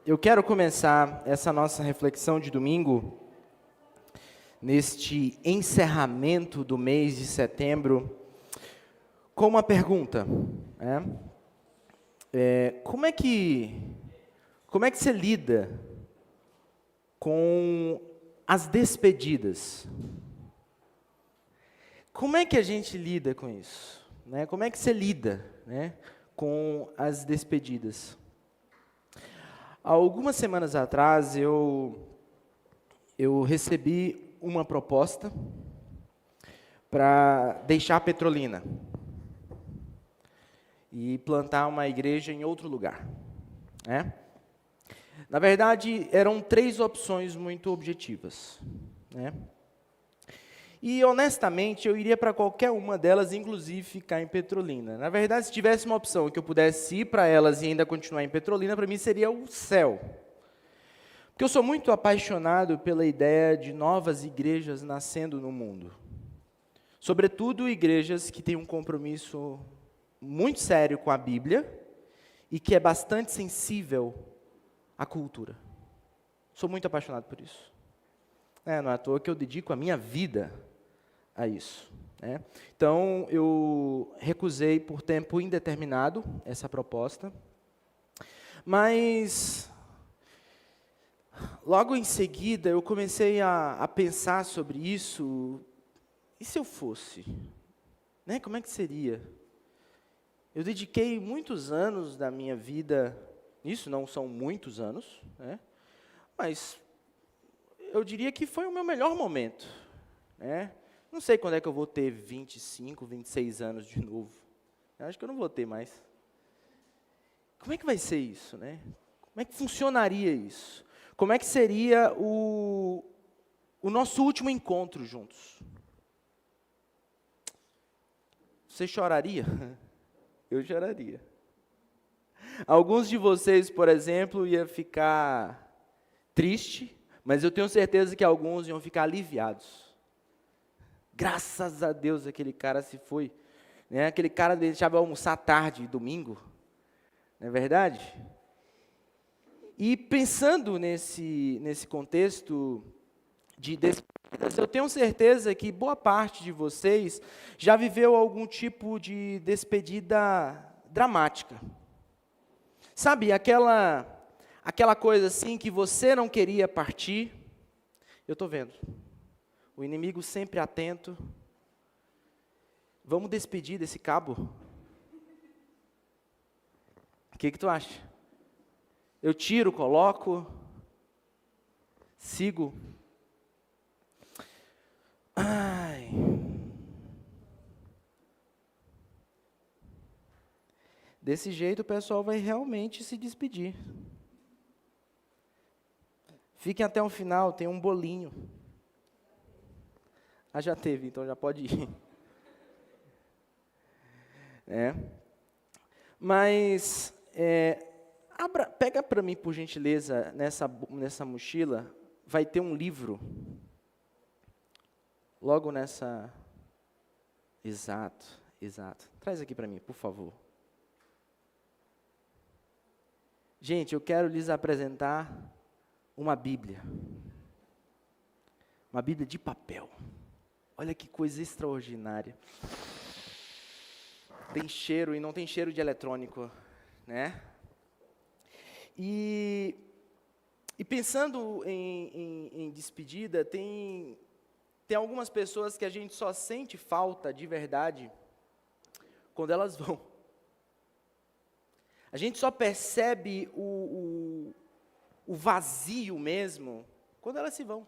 Eu quero começar essa nossa reflexão de domingo, neste encerramento do mês de setembro, com uma pergunta, né? Como é que você lida com as despedidas? Como é que a gente lida com isso, né? Como é que você lida, né, com as despedidas? Há algumas semanas atrás, eu recebi uma proposta para deixar a Petrolina e plantar uma igreja em outro lugar, né? Na verdade, eram 3 opções muito objetivas, né? E, honestamente, eu iria para qualquer uma delas, inclusive ficar em Petrolina. Na verdade, se tivesse uma opção que eu pudesse ir para elas e ainda continuar em Petrolina, para mim seria o céu. Porque eu sou muito apaixonado pela ideia de novas igrejas nascendo no mundo. Sobretudo igrejas que têm um compromisso muito sério com a Bíblia e que é bastante sensível à cultura. Sou muito apaixonado por isso. Não é à toa que eu dedico a minha vida a isso, né? Então, eu recusei por tempo indeterminado essa proposta, mas logo em seguida eu comecei a pensar sobre isso. E se eu fosse? Né? Como é que seria? Eu dediquei muitos anos da minha vida, isso não são muitos anos, né? Mas eu diria que foi o meu melhor momento, né? Não sei quando é que eu vou ter 25, 26 anos de novo. Eu acho que eu não vou ter mais. Como é que vai ser isso, né? Como é que funcionaria isso? Como é que seria o nosso último encontro juntos? Você choraria? Eu choraria. Alguns de vocês, por exemplo, iam ficar tristes, mas eu tenho certeza que alguns iam ficar aliviados. Graças a Deus aquele cara se foi, né? Aquele cara deixava eu almoçar tarde, domingo, não é verdade? E pensando nesse contexto de despedidas, eu tenho certeza que boa parte de vocês já viveu algum tipo de despedida dramática. Sabe, aquela coisa assim que você não queria partir. Eu estou vendo. O inimigo sempre atento. Vamos despedir desse cabo? O que tu acha? Eu tiro, coloco, sigo. Ai. Desse jeito o pessoal vai realmente se despedir. Fiquem até o final, tem um bolinho. Ah, já teve, então já pode ir. Mas, pega para mim, por gentileza, nessa mochila, vai ter um livro. Logo nessa... Exato. Traz aqui para mim, por favor. Gente, eu quero lhes apresentar uma Bíblia. Uma Bíblia de papel. Olha que coisa extraordinária. Tem cheiro e não tem cheiro de eletrônico, né? E pensando em despedida, tem algumas pessoas que a gente só sente falta de verdade quando elas vão. A gente só percebe o vazio mesmo quando elas se vão.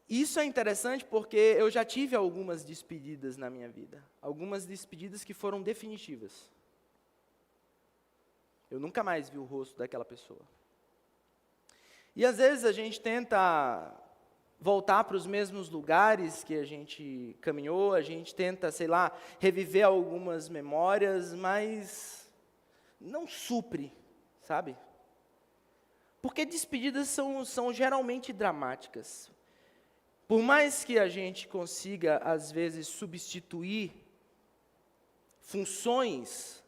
Isso é interessante porque eu já tive algumas despedidas na minha vida. Algumas despedidas que foram definitivas. Eu nunca mais vi o rosto daquela pessoa. E às vezes a gente tenta voltar para os mesmos lugares que a gente caminhou, a gente tenta, sei lá, reviver algumas memórias, mas não supre, sabe? Porque despedidas são geralmente dramáticas. Por mais que a gente consiga, às vezes, substituir funções,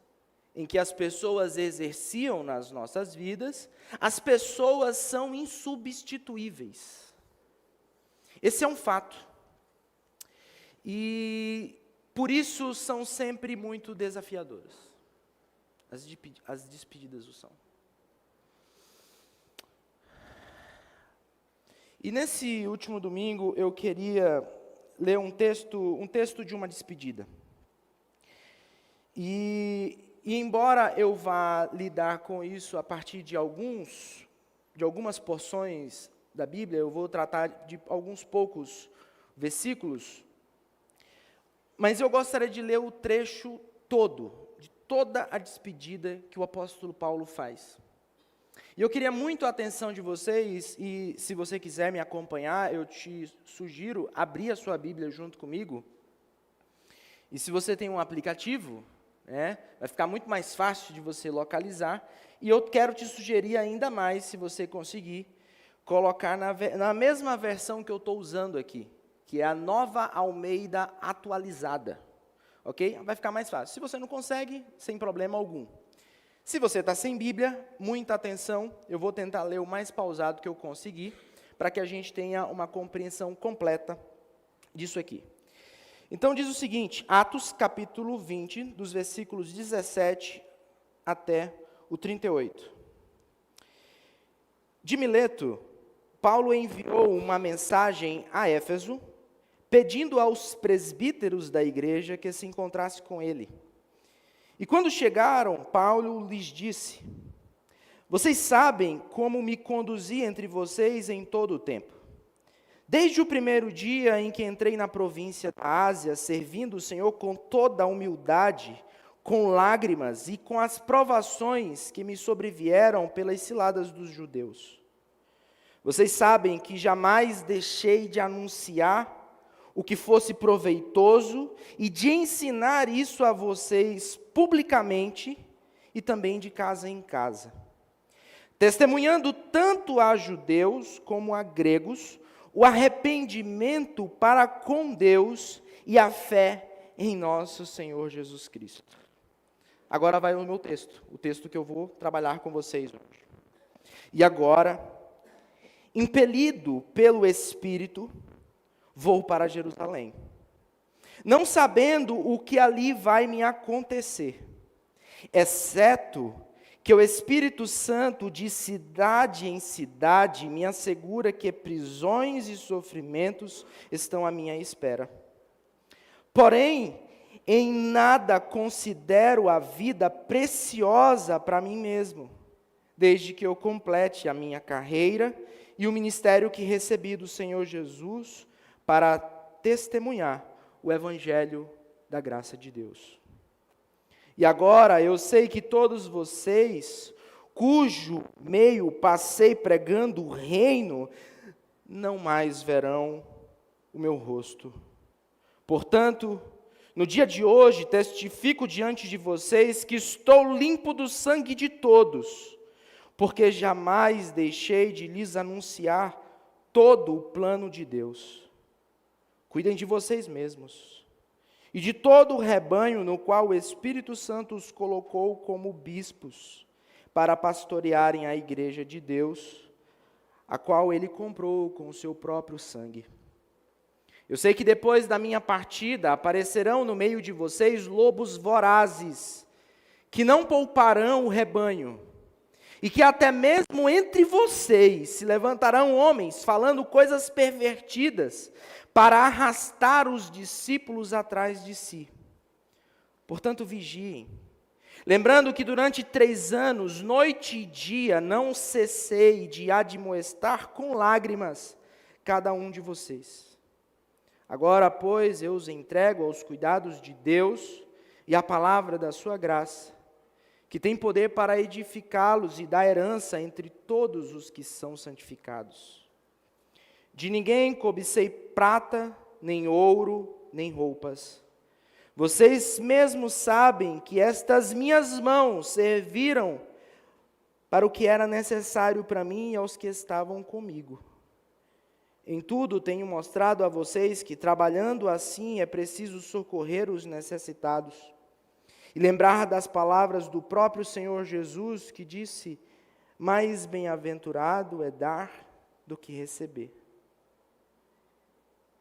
em que as pessoas exerciam nas nossas vidas, as pessoas são insubstituíveis. Esse é um fato. E por isso são sempre muito desafiadoras. As despedidas o são. E nesse último domingo eu queria ler um texto de uma despedida. E embora eu vá lidar com isso a partir de algumas porções da Bíblia, eu vou tratar de alguns poucos versículos, mas eu gostaria de ler o trecho todo, de toda a despedida que o apóstolo Paulo faz. E eu queria muito a atenção de vocês, e se você quiser me acompanhar, eu te sugiro abrir a sua Bíblia junto comigo. E se você tem um aplicativo, vai ficar muito mais fácil de você localizar. E eu quero te sugerir ainda mais, se você conseguir, colocar na mesma versão que eu estou usando aqui, que é a Nova Almeida atualizada. Ok? Vai ficar mais fácil. Se você não consegue, sem problema algum. Se você está sem Bíblia, muita atenção, eu vou tentar ler o mais pausado que eu conseguir, para que a gente tenha uma compreensão completa disso aqui. Então diz o seguinte, Atos capítulo 20, dos versículos 17 até o 38. De Mileto, Paulo enviou uma mensagem a Éfeso, pedindo aos presbíteros da igreja que se encontrasse com ele. E quando chegaram, Paulo lhes disse: vocês sabem como me conduzi entre vocês em todo o tempo. Desde o primeiro dia em que entrei na província da Ásia, servindo o Senhor com toda a humildade, com lágrimas e com as provações que me sobrevieram pelas ciladas dos judeus. Vocês sabem que jamais deixei de anunciar o que fosse proveitoso e de ensinar isso a vocês publicamente e também de casa em casa, testemunhando tanto a judeus como a gregos o arrependimento para com Deus e a fé em nosso Senhor Jesus Cristo. Agora vai o meu texto, o texto que eu vou trabalhar com vocês hoje. E agora, impelido pelo Espírito, vou para Jerusalém, não sabendo o que ali vai me acontecer, exceto que o Espírito Santo, de cidade em cidade, me assegura que prisões e sofrimentos estão à minha espera. Porém, em nada considero a vida preciosa para mim mesmo, desde que eu complete a minha carreira e o ministério que recebi do Senhor Jesus, para testemunhar o Evangelho da graça de Deus. E agora eu sei que todos vocês, cujo meio passei pregando o reino, não mais verão o meu rosto. Portanto, no dia de hoje, testifico diante de vocês que estou limpo do sangue de todos, porque jamais deixei de lhes anunciar todo o plano de Deus. Cuidem de vocês mesmos e de todo o rebanho no qual o Espírito Santo os colocou como bispos, para pastorearem a igreja de Deus, a qual ele comprou com o seu próprio sangue. Eu sei que depois da minha partida aparecerão no meio de vocês lobos vorazes, que não pouparão o rebanho, e que até mesmo entre vocês se levantarão homens falando coisas pervertidas, para arrastar os discípulos atrás de si. Portanto, vigiem, lembrando que durante 3 anos, noite e dia, não cessei de admoestar com lágrimas cada um de vocês. Agora, pois, eu os entrego aos cuidados de Deus e à palavra da sua graça, que tem poder para edificá-los e dar herança entre todos os que são santificados. De ninguém cobicei prata, nem ouro, nem roupas. Vocês mesmos sabem que estas minhas mãos serviram para o que era necessário para mim e aos que estavam comigo. Em tudo tenho mostrado a vocês que, trabalhando assim, é preciso socorrer os necessitados, e lembrar das palavras do próprio Senhor Jesus, que disse: mais bem-aventurado é dar do que receber.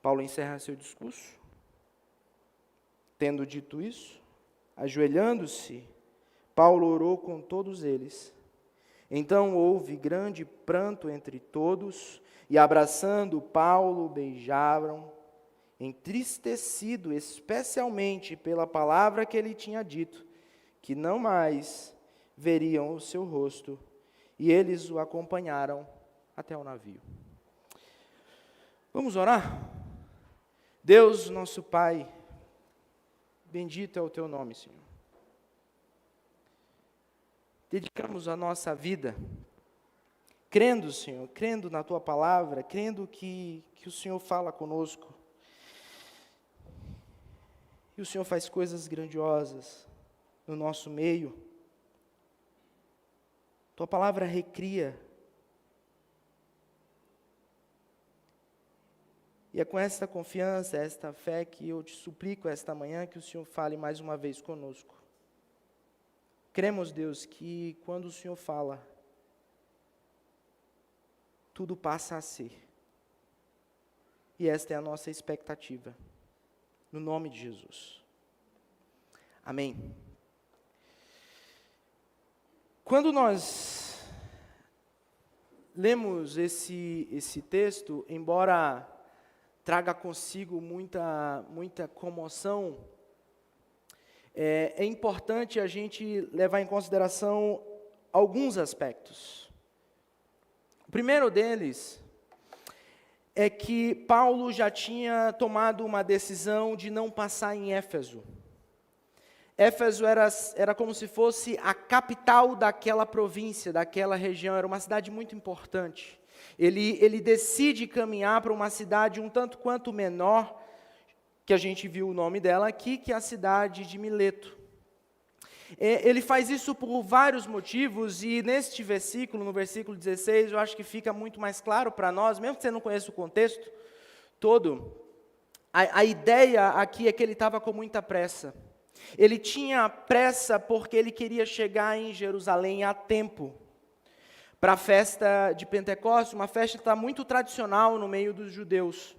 Paulo encerra seu discurso. Tendo dito isso, ajoelhando-se, Paulo orou com todos eles. Então houve grande pranto entre todos, e abraçando Paulo, beijaram, entristecido especialmente pela palavra que ele tinha dito, que não mais veriam o seu rosto, e eles o acompanharam até o navio. Vamos orar? Deus, nosso Pai, bendito é o teu nome, Senhor. Dedicamos a nossa vida, crendo, Senhor, crendo na tua palavra, crendo que o Senhor fala conosco. E o Senhor faz coisas grandiosas no nosso meio. Tua palavra recria. E é com esta confiança, esta fé que eu te suplico esta manhã que o Senhor fale mais uma vez conosco. Cremos, Deus, que quando o Senhor fala, tudo passa a ser. E esta é a nossa expectativa. No nome de Jesus. Amém. Quando nós lemos esse texto, embora traga consigo muita comoção, é importante a gente levar em consideração alguns aspectos. O primeiro deles é que Paulo já tinha tomado uma decisão de não passar em Éfeso. Éfeso era como se fosse a capital daquela província, daquela região, era uma cidade muito importante. Ele decide caminhar para uma cidade um tanto quanto menor, que a gente viu o nome dela aqui, que é a cidade de Mileto. Ele faz isso por vários motivos, e neste versículo, no versículo 16, eu acho que fica muito mais claro para nós, mesmo que você não conheça o contexto todo, a ideia aqui é que ele estava com muita pressa. Ele tinha pressa porque ele queria chegar em Jerusalém a tempo para a festa de Pentecostes, uma festa que está muito tradicional no meio dos judeus.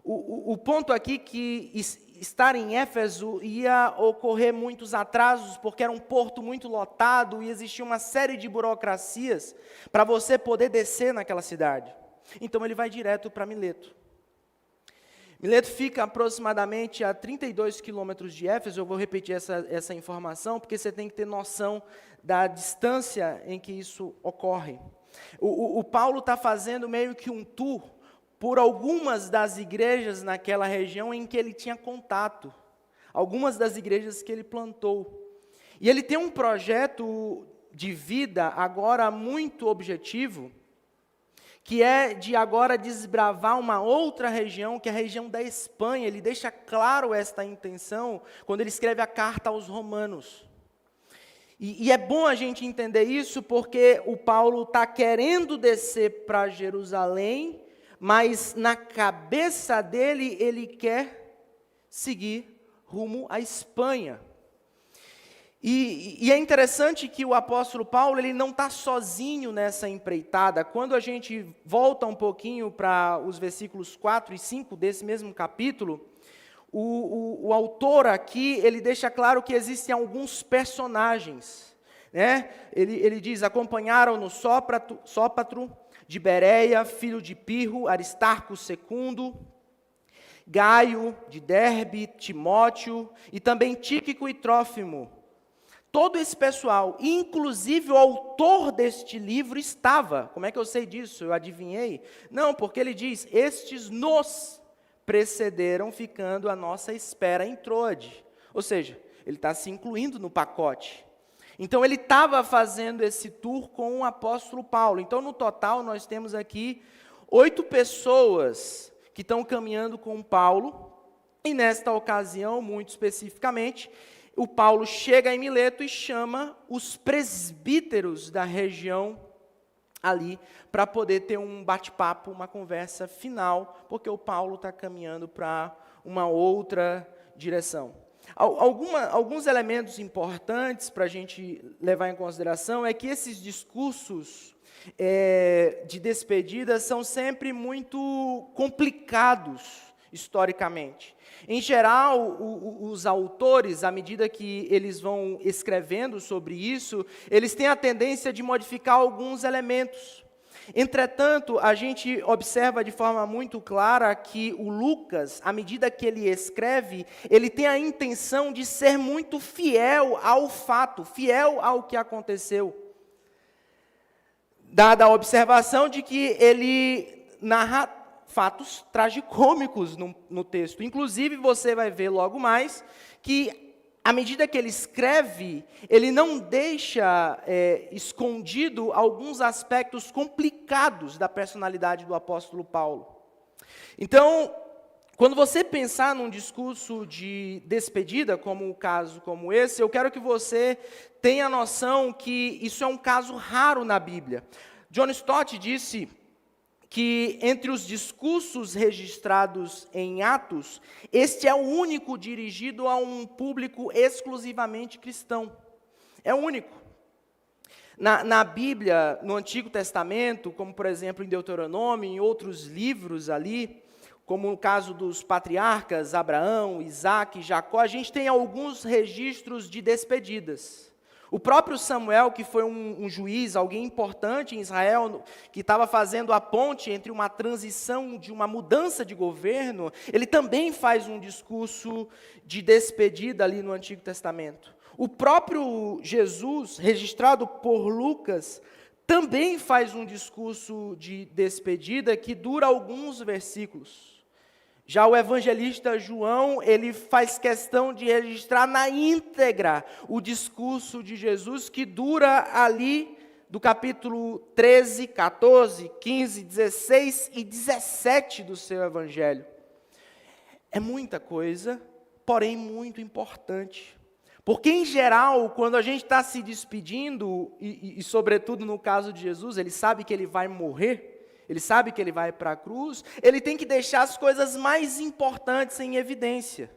O ponto aqui que estar em Éfeso ia ocorrer muitos atrasos, porque era um porto muito lotado e existia uma série de burocracias para você poder descer naquela cidade. Então ele vai direto para Mileto. Mileto fica aproximadamente a 32 quilômetros de Éfeso. Eu vou repetir essa informação, porque você tem que ter noção da distância em que isso ocorre. O Paulo está fazendo meio que um tour por algumas das igrejas naquela região em que ele tinha contato, algumas das igrejas que ele plantou. E ele tem um projeto de vida agora muito objetivo, que é de agora desbravar uma outra região, que é a região da Espanha. Ele deixa claro esta intenção quando ele escreve a carta aos Romanos. E é bom a gente entender isso, porque o Paulo está querendo descer para Jerusalém, mas na cabeça dele, ele quer seguir rumo à Espanha. E é interessante que o apóstolo Paulo, ele não está sozinho nessa empreitada. Quando a gente volta um pouquinho para os versículos 4 e 5 desse mesmo capítulo, o autor aqui, ele deixa claro que existem alguns personagens, né? Ele diz: acompanharam-no Sópatro, de Bereia, filho de Pirro, Aristarco II, Gaio, de Derbe, Timóteo, e também Tíquico e Trófimo. Todo esse pessoal, inclusive o autor deste livro, estava. Como é que eu sei disso? Eu adivinhei? Não, porque ele diz: estes nos precederam, ficando à nossa espera em Troade. Ou seja, ele está se incluindo no pacote. Então, ele estava fazendo esse tour com o apóstolo Paulo. Então, no total, nós temos aqui 8 pessoas que estão caminhando com Paulo. E nesta ocasião, muito especificamente, o Paulo chega em Mileto e chama os presbíteros da região ali para poder ter um bate-papo, uma conversa final, porque o Paulo está caminhando para uma outra direção. Alguns elementos importantes para a gente levar em consideração é que esses discursos de despedida são sempre muito complicados historicamente. Em geral, os autores, à medida que eles vão escrevendo sobre isso, eles têm a tendência de modificar alguns elementos. Entretanto, a gente observa de forma muito clara que o Lucas, à medida que ele escreve, ele tem a intenção de ser muito fiel ao fato, fiel ao que aconteceu. Dada a observação de que ele narra fatos tragicômicos no texto. Inclusive, você vai ver logo mais que, à medida que ele escreve, ele não deixa escondido alguns aspectos complicados da personalidade do apóstolo Paulo. Então, quando você pensar num discurso de despedida, como um caso como esse, eu quero que você tenha a noção que isso é um caso raro na Bíblia. John Stott disse que entre os discursos registrados em Atos, este é o único dirigido a um público exclusivamente cristão. É o único. Na Bíblia, no Antigo Testamento, como por exemplo em Deuteronômio, em outros livros ali, como no caso dos patriarcas Abraão, Isaac e Jacó, a gente tem alguns registros de despedidas. O próprio Samuel, que foi um juiz, alguém importante em Israel, que estava fazendo a ponte entre uma transição de uma mudança de governo, ele também faz um discurso de despedida ali no Antigo Testamento. O próprio Jesus, registrado por Lucas, também faz um discurso de despedida que dura alguns versículos. Já o evangelista João, ele faz questão de registrar na íntegra o discurso de Jesus, que dura ali do capítulo 13, 14, 15, 16 e 17 do seu evangelho. É muita coisa, porém muito importante. Porque, em geral, quando a gente está se despedindo, e sobretudo no caso de Jesus, ele sabe que ele vai morrer, ele sabe que ele vai para a cruz, ele tem que deixar as coisas mais importantes em evidência.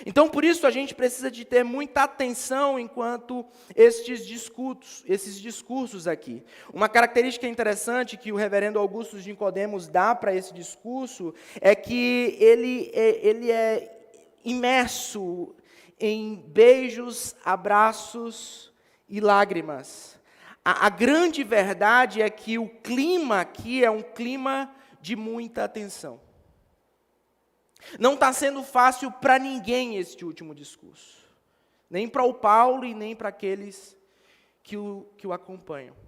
Então, por isso, a gente precisa de ter muita atenção enquanto esses discursos aqui. Uma característica interessante que o reverendo Augusto de Nicodemos dá para esse discurso é que ele é imerso em beijos, abraços e lágrimas. A grande verdade é que o clima aqui é um clima de muita atenção. Não está sendo fácil para ninguém este último discurso. Nem para o Paulo e nem para aqueles que o acompanham.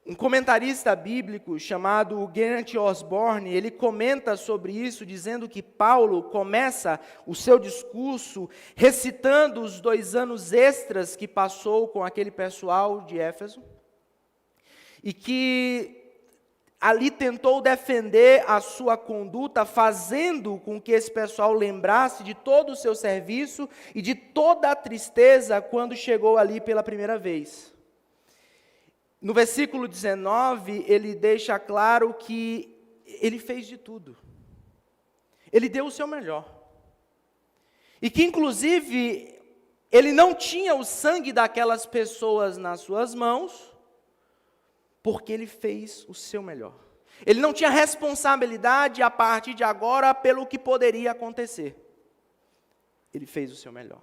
Um comentarista bíblico chamado Geraint Osborne, ele comenta sobre isso, dizendo que Paulo começa o seu discurso recitando os 2 anos extras que passou com aquele pessoal de Éfeso, e que ali tentou defender a sua conduta, fazendo com que esse pessoal lembrasse de todo o seu serviço e de toda a tristeza quando chegou ali pela primeira vez. No versículo 19, ele deixa claro que ele fez de tudo. Ele deu o seu melhor. E que, inclusive, ele não tinha o sangue daquelas pessoas nas suas mãos, porque ele fez o seu melhor. Ele não tinha responsabilidade a partir de agora pelo que poderia acontecer. Ele fez o seu melhor.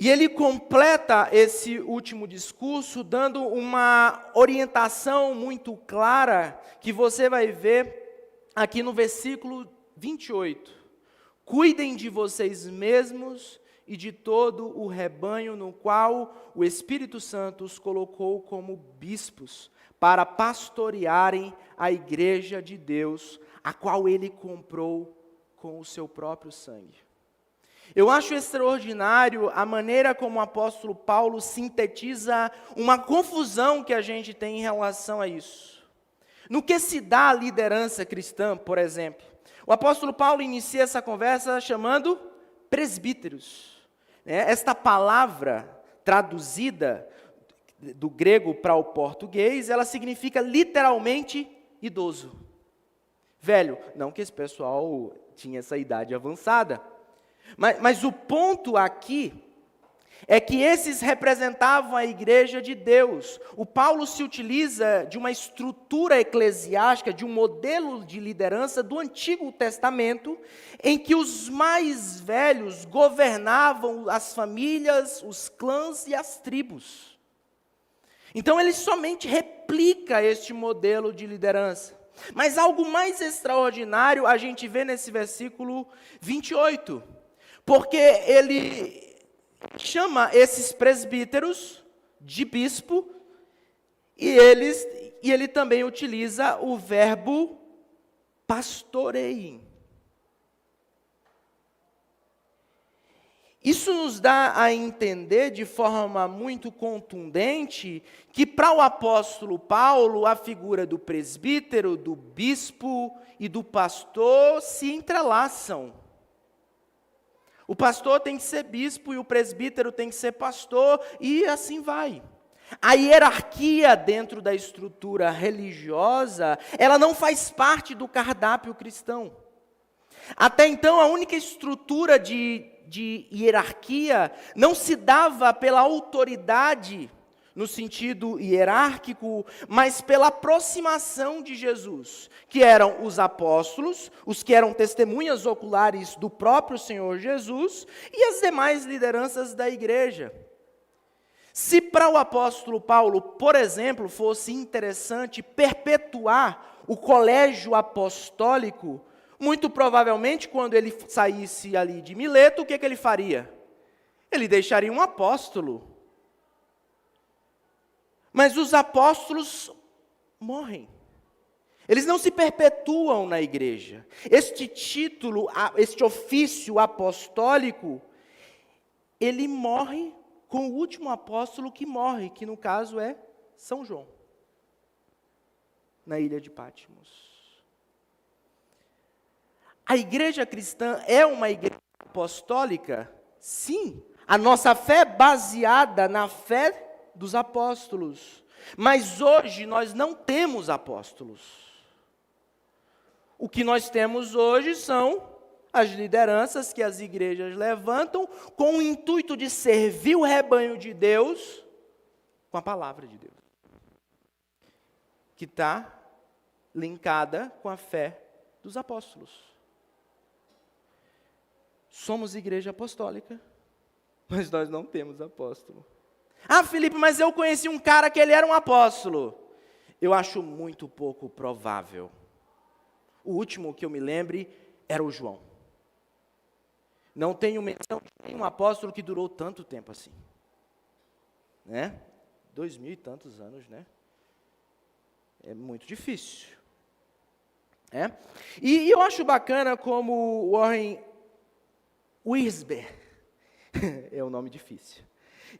E ele completa esse último discurso dando uma orientação muito clara, que você vai ver aqui no versículo 28. Cuidem de vocês mesmos e de todo o rebanho no qual o Espírito Santo os colocou como bispos, para pastorearem a igreja de Deus, a qual ele comprou com o seu próprio sangue. Eu acho extraordinário a maneira como o apóstolo Paulo sintetiza uma confusão que a gente tem em relação a isso. No que se dá a liderança cristã, por exemplo? O apóstolo Paulo inicia essa conversa chamando presbíteros. Esta palavra traduzida do grego para o português, ela significa literalmente idoso. Velho, não que esse pessoal tinha essa idade avançada. Mas o ponto aqui é que esses representavam a igreja de Deus. O Paulo se utiliza de uma estrutura eclesiástica, de um modelo de liderança do Antigo Testamento, em que os mais velhos governavam as famílias, os clãs e as tribos. Então ele somente replica este modelo de liderança. Mas algo mais extraordinário a gente vê nesse versículo 28, porque ele chama esses presbíteros de bispo, e ele também utiliza o verbo pastoreiem. Isso nos dá a entender de forma muito contundente que para o apóstolo Paulo a figura do presbítero, do bispo e do pastor se entrelaçam. O pastor tem que ser bispo e o presbítero tem que ser pastor, e assim vai. A hierarquia dentro da estrutura religiosa, ela não faz parte do cardápio cristão. Até então, a única estrutura de hierarquia não se dava pela autoridade, no sentido hierárquico, mas pela aproximação de Jesus, que eram os apóstolos, os que eram testemunhas oculares do próprio Senhor Jesus, e as demais lideranças da igreja. Se para o apóstolo Paulo, por exemplo, fosse interessante perpetuar o colégio apostólico, muito provavelmente, quando ele saísse ali de Mileto, o que ele faria? Ele deixaria um apóstolo. Mas os apóstolos morrem. Eles não se perpetuam na igreja. Este título, este ofício apostólico, ele morre com o último apóstolo que morre, que no caso é São João, na ilha de Patmos. A igreja cristã é uma igreja apostólica? Sim. A nossa fé é baseada na fé dos apóstolos. Mas hoje nós não temos apóstolos. O que nós temos hoje são as lideranças que as igrejas levantam com o intuito de servir o rebanho de Deus com a palavra de Deus, que está linkada com a fé dos apóstolos. Somos igreja apostólica, mas nós não temos apóstolo. Ah, Felipe, mas eu conheci um cara que ele era um apóstolo. Eu acho muito pouco provável. O último que eu me lembre era o João. Não tenho menção de nenhum apóstolo que durou tanto tempo assim. Né? 2000 e tantos anos, né? É muito difícil. E eu acho bacana como Warren Wiersbe, é um nome difícil,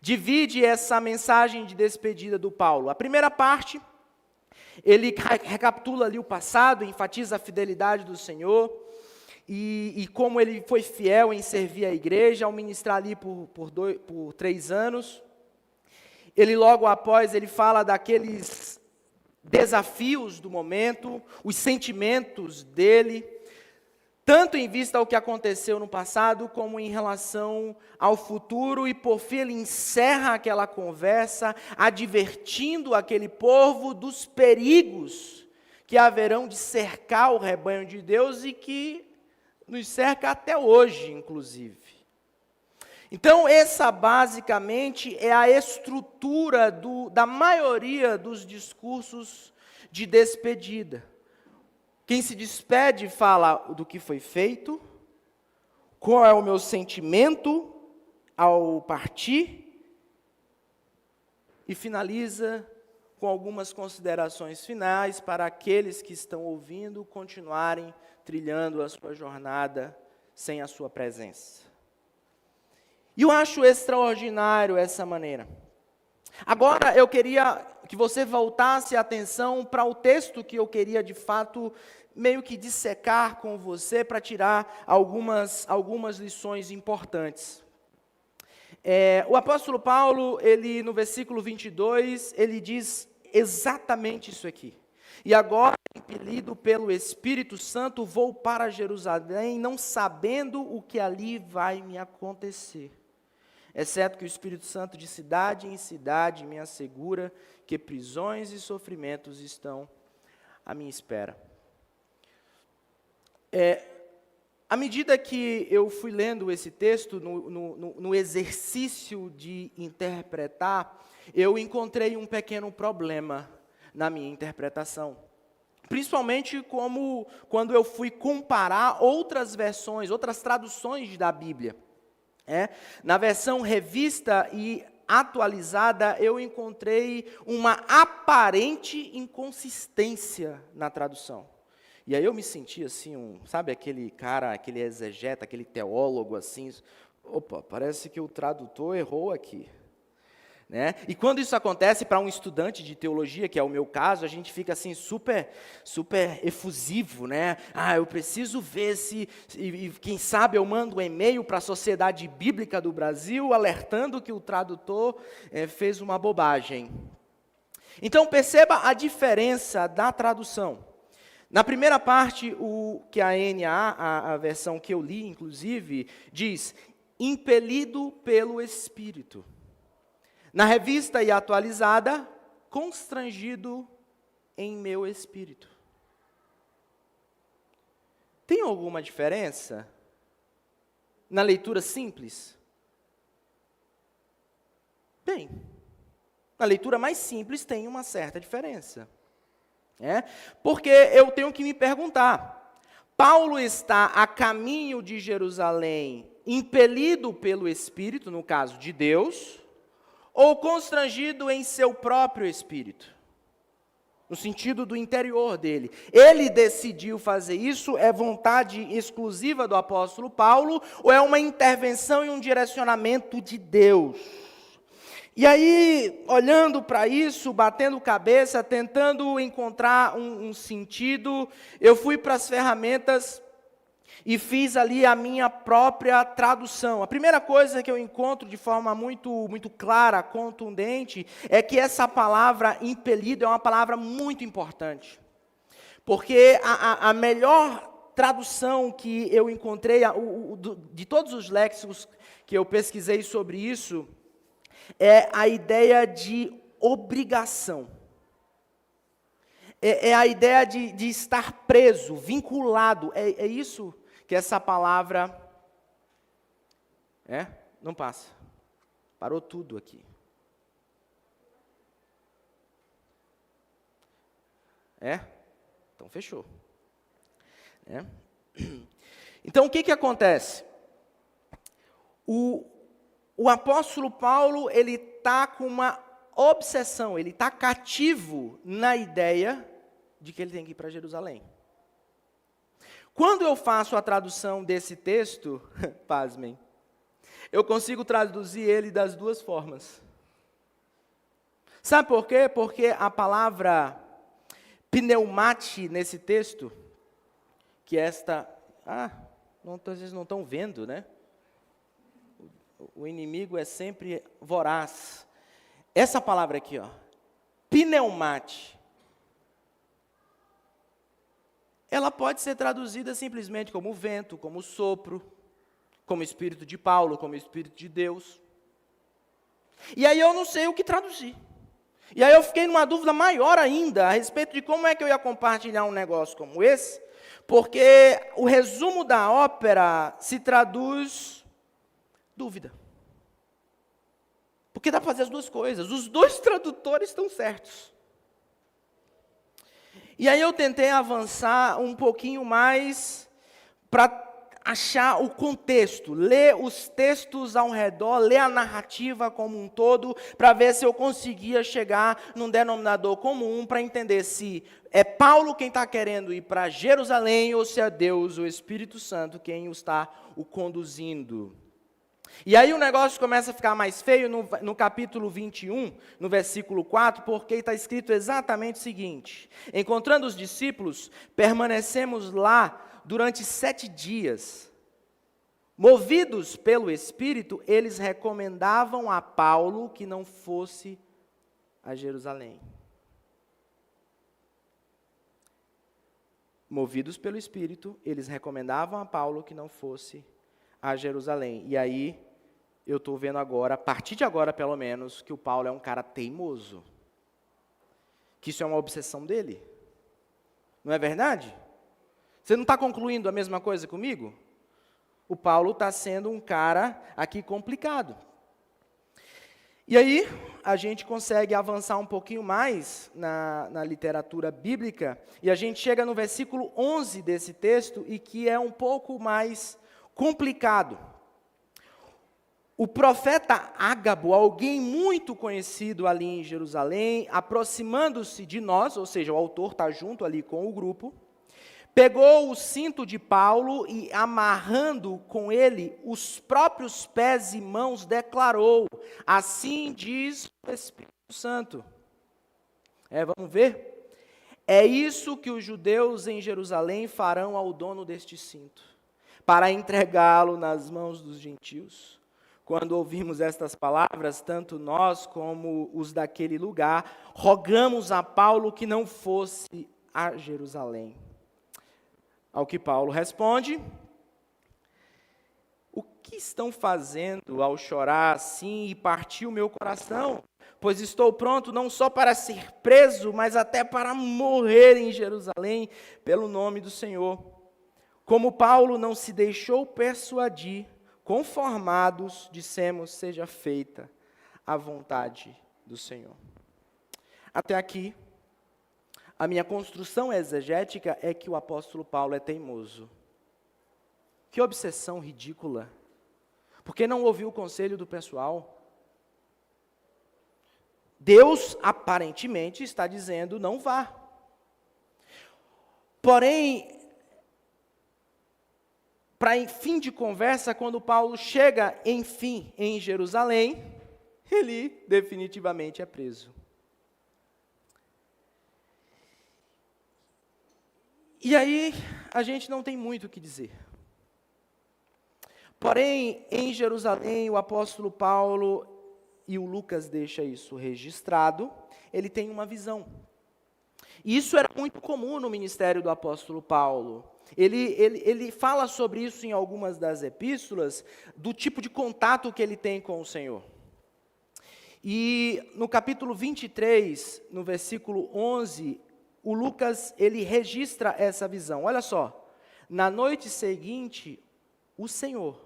divide essa mensagem de despedida do Paulo. A primeira parte, ele recapitula ali o passado, enfatiza a fidelidade do Senhor, e como ele foi fiel em servir a igreja, ao ministrar ali por 3 anos. Ele logo após, ele fala daqueles desafios do momento, os sentimentos dele, tanto em vista ao que aconteceu no passado, como em relação ao futuro, e por fim ele encerra aquela conversa, advertindo aquele povo dos perigos que haverão de cercar o rebanho de Deus e que nos cerca até hoje, inclusive. Então, essa basicamente é a estrutura da maioria dos discursos de despedida. Quem se despede fala do que foi feito, qual é o meu sentimento ao partir, e finaliza com algumas considerações finais para aqueles que estão ouvindo continuarem trilhando a sua jornada sem a sua presença. E eu acho extraordinário essa maneira. Agora eu queria que você voltasse a atenção para o texto que eu queria de fato meio que dissecar com você para tirar algumas lições importantes. O apóstolo Paulo, ele no versículo 22, ele diz exatamente isso aqui. E agora impelido pelo Espírito Santo, vou para Jerusalém, não sabendo o que ali vai me acontecer. Exceto que o Espírito Santo de cidade em cidade me assegura que prisões e sofrimentos estão à minha espera. À medida que eu fui lendo esse texto, no exercício de interpretar, eu encontrei um pequeno problema na minha interpretação. Principalmente quando eu fui comparar outras versões, outras traduções da Bíblia. Na versão revista e atualizada, eu encontrei uma aparente inconsistência na tradução. E aí eu me senti assim, sabe aquele cara, aquele exegeta, aquele teólogo assim, opa, parece que o tradutor errou aqui. E quando isso acontece para um estudante de teologia, que é o meu caso, a gente fica assim super efusivo, eu preciso ver e quem sabe eu mando um e-mail para a Sociedade Bíblica do Brasil, alertando que o tradutor fez uma bobagem. Então perceba a diferença da tradução. Na primeira parte, o que a NA, a versão que eu li, inclusive, diz, impelido pelo Espírito. Na revista e atualizada, constrangido em meu espírito. Tem alguma diferença na leitura simples? Tem. Na leitura mais simples tem uma certa diferença. Porque eu tenho que me perguntar, Paulo está a caminho de Jerusalém, impelido pelo Espírito, no caso de Deus, ou constrangido em seu próprio espírito, no sentido do interior dele. Ele decidiu fazer isso, é vontade exclusiva do apóstolo Paulo, ou é uma intervenção e um direcionamento de Deus? E aí, olhando para isso, batendo cabeça, tentando encontrar um sentido, eu fui para as ferramentas e fiz ali a minha própria tradução. A primeira coisa que eu encontro de forma muito clara, contundente, é que essa palavra impelido é uma palavra muito importante. Porque a melhor tradução que eu encontrei, de todos os léxicos que eu pesquisei sobre isso, é a ideia de obrigação. É a ideia de estar preso, vinculado. É isso que essa palavra não passa. Parou tudo aqui. Então fechou. Então o que acontece? O apóstolo Paulo, ele está com uma obsessão, ele está cativo na ideia de que ele tem que ir para Jerusalém. Quando eu faço a tradução desse texto, pasmem, eu consigo traduzir ele das duas formas. Sabe por quê? Porque a palavra pneumate nesse texto, que vocês não estão vendo, O inimigo é sempre voraz. Essa palavra aqui, pneumate, ela pode ser traduzida simplesmente como vento, como sopro, como Espírito de Paulo, como Espírito de Deus. E aí eu não sei o que traduzir. E aí eu fiquei numa dúvida maior ainda a respeito de como é que eu ia compartilhar um negócio como esse, porque o resumo da ópera se traduz dúvida. Porque dá para fazer as duas coisas. Os dois tradutores estão certos. E aí eu tentei avançar um pouquinho mais para achar o contexto, ler os textos ao redor, ler a narrativa como um todo, para ver se eu conseguia chegar num denominador comum, para entender se é Paulo quem está querendo ir para Jerusalém, ou se é Deus, o Espírito Santo, quem está o conduzindo. E aí o negócio começa a ficar mais feio no capítulo 21, no versículo 4, porque está escrito exatamente o seguinte: encontrando os discípulos, permanecemos lá durante 7 dias. Movidos pelo Espírito, eles recomendavam a Paulo que não fosse a Jerusalém. movidos pelo Espírito, eles recomendavam a Paulo que não fosse a Jerusalém. E aí, eu estou vendo agora, a partir de agora pelo menos, que o Paulo é um cara teimoso. Que isso é uma obsessão dele. Não é verdade? Você não está concluindo a mesma coisa comigo? O Paulo está sendo um cara aqui complicado. E aí, a gente consegue avançar um pouquinho mais na literatura bíblica, e a gente chega no versículo 11 desse texto, e que é um pouco mais complicado. O profeta Ágabo, alguém muito conhecido ali em Jerusalém, aproximando-se de nós, ou seja, o autor está junto ali com o grupo, pegou o cinto de Paulo e, amarrando com ele os próprios pés e mãos, declarou: assim diz o Espírito Santo. Vamos ver? É isso que os judeus em Jerusalém farão ao dono deste cinto, para entregá-lo nas mãos dos gentios. Quando ouvimos estas palavras, tanto nós como os daquele lugar, rogamos a Paulo que não fosse a Jerusalém. Ao que Paulo responde: o que estão fazendo ao chorar assim e partir o meu coração? Pois estou pronto não só para ser preso, mas até para morrer em Jerusalém, pelo nome do Senhor. Como Paulo não se deixou persuadir, conformados, dissemos, seja feita a vontade do Senhor. Até aqui, a minha construção exegética é que o apóstolo Paulo é teimoso. Que obsessão ridícula. Por que não ouviu o conselho do pessoal? Deus, aparentemente, está dizendo, não vá. Porém, para fim de conversa, quando Paulo chega, enfim, em Jerusalém, ele definitivamente é preso. E aí, a gente não tem muito o que dizer. Porém, em Jerusalém, o apóstolo Paulo, e o Lucas deixa isso registrado, ele tem uma visão. E isso era muito comum no ministério do apóstolo Paulo. Ele fala sobre isso em algumas das epístolas, do tipo de contato que ele tem com o Senhor. E no capítulo 23, no versículo 11, o Lucas, ele registra essa visão. Olha só, na noite seguinte, o Senhor.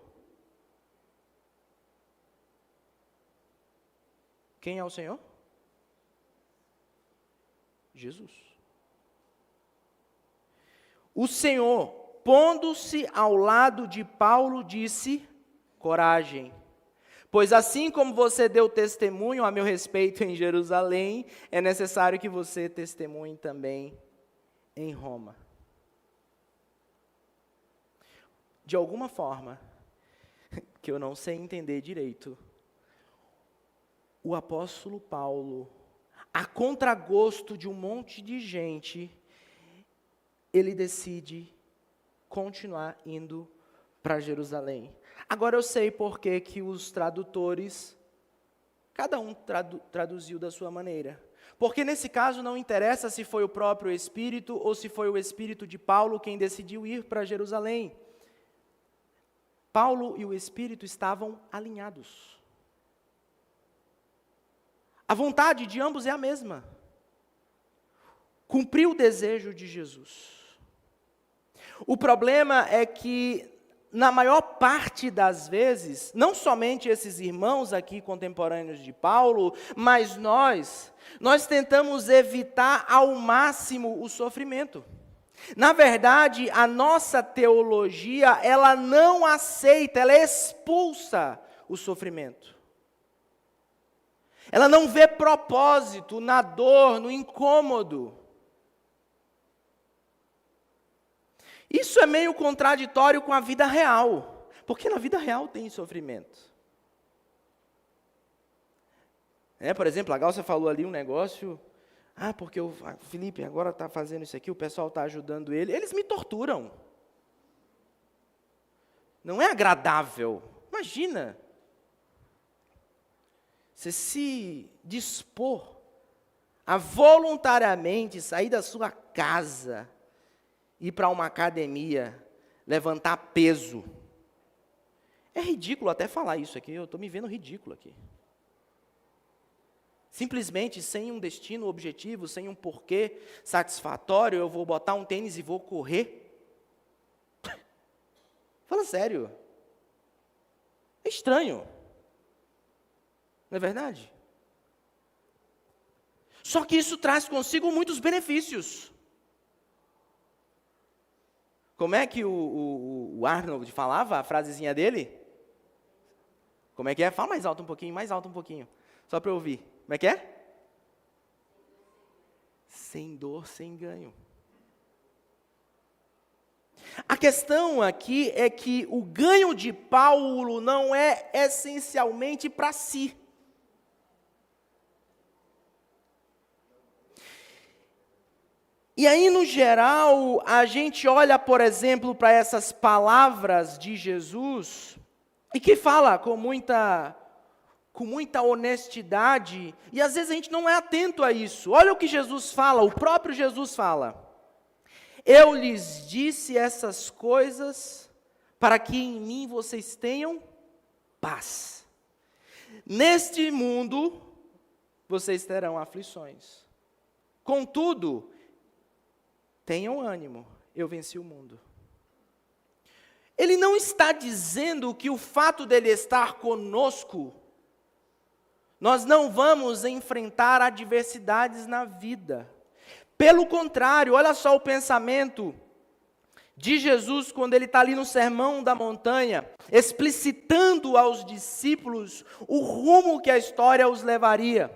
Quem é o Senhor? Jesus. O Senhor, pondo-se ao lado de Paulo, disse: coragem, pois assim como você deu testemunho a meu respeito em Jerusalém, é necessário que você testemunhe também em Roma. De alguma forma, que eu não sei entender direito, o apóstolo Paulo, a contragosto de um monte de gente, ele decide continuar indo para Jerusalém. Agora eu sei por que os tradutores, cada um traduziu da sua maneira. Porque nesse caso não interessa se foi o próprio Espírito ou se foi o Espírito de Paulo quem decidiu ir para Jerusalém. Paulo e o Espírito estavam alinhados. A vontade de ambos é a mesma. Cumprir o desejo de Jesus. O problema é que, na maior parte das vezes, não somente esses irmãos aqui contemporâneos de Paulo, mas nós tentamos evitar ao máximo o sofrimento. Na verdade, a nossa teologia, ela não aceita, ela expulsa o sofrimento. Ela não vê propósito na dor, no incômodo. Isso é meio contraditório com a vida real, porque na vida real tem sofrimento. Por exemplo, a Galcia falou ali um negócio, porque o Felipe agora está fazendo isso aqui, o pessoal está ajudando ele, eles me torturam. Não é agradável, imagina. Você se dispor a voluntariamente sair da sua casa ir para uma academia, levantar peso. É ridículo até falar isso aqui, eu estou me vendo ridículo aqui. Simplesmente sem um destino objetivo, sem um porquê satisfatório, eu vou botar um tênis e vou correr? Fala sério. É estranho. Não é verdade? Só que isso traz consigo muitos benefícios. Como é que o Arnold falava, a frasezinha dele? Como é que é? Fala mais alto um pouquinho. Só para eu ouvir. Como é que é? Sem dor, sem ganho. A questão aqui é que o ganho de Paulo não é essencialmente para si. E aí, no geral, a gente olha, por exemplo, para essas palavras de Jesus, e que fala com muita honestidade, e às vezes a gente não é atento a isso. Olha o que Jesus fala, o próprio Jesus fala. Eu lhes disse essas coisas para que em mim vocês tenham paz. Neste mundo, vocês terão aflições. Contudo, tenham ânimo, eu venci o mundo. Ele não está dizendo que o fato dele estar conosco, nós não vamos enfrentar adversidades na vida. Pelo contrário, olha só o pensamento de Jesus quando ele está ali no Sermão da Montanha, explicitando aos discípulos o rumo que a história os levaria.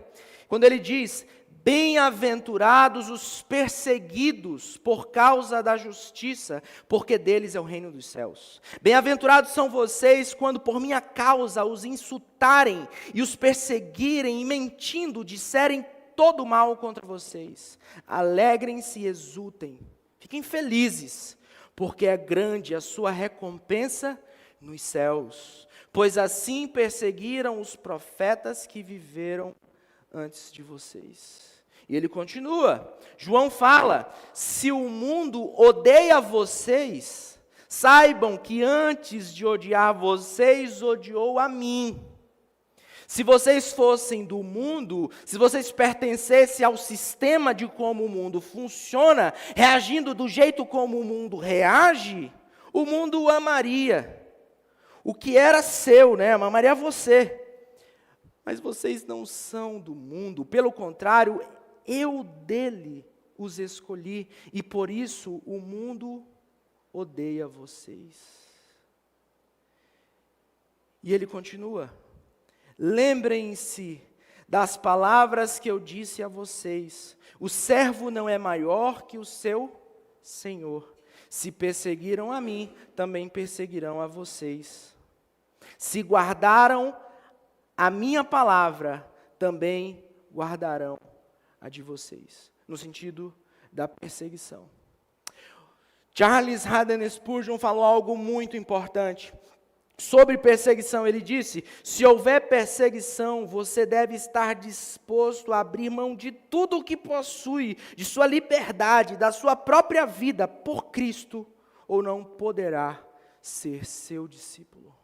Quando ele diz: bem-aventurados os perseguidos por causa da justiça, porque deles é o reino dos céus. Bem-aventurados são vocês quando por minha causa os insultarem e os perseguirem e mentindo disserem todo mal contra vocês. Alegrem-se e exultem, fiquem felizes, porque é grande a sua recompensa nos céus. Pois assim perseguiram os profetas que viveram antes de vocês. E ele continua, João fala: se o mundo odeia vocês, saibam que antes de odiar vocês, odiou a mim. Se vocês fossem do mundo, se vocês pertencessem ao sistema de como o mundo funciona, reagindo do jeito como o mundo reage, o mundo o amaria. O que era seu, amaria você. Mas vocês não são do mundo, pelo contrário, eu dele os escolhi, e por isso o mundo odeia vocês. E ele continua: lembrem-se das palavras que eu disse a vocês, o servo não é maior que o seu senhor. Se perseguiram a mim, também perseguirão a vocês. Se guardaram a minha palavra, também guardarão a de vocês, no sentido da perseguição. Charles Haddon Spurgeon falou algo muito importante sobre perseguição. Ele disse: se houver perseguição, você deve estar disposto a abrir mão de tudo o que possui, de sua liberdade, da sua própria vida, por Cristo, ou não poderá ser seu discípulo.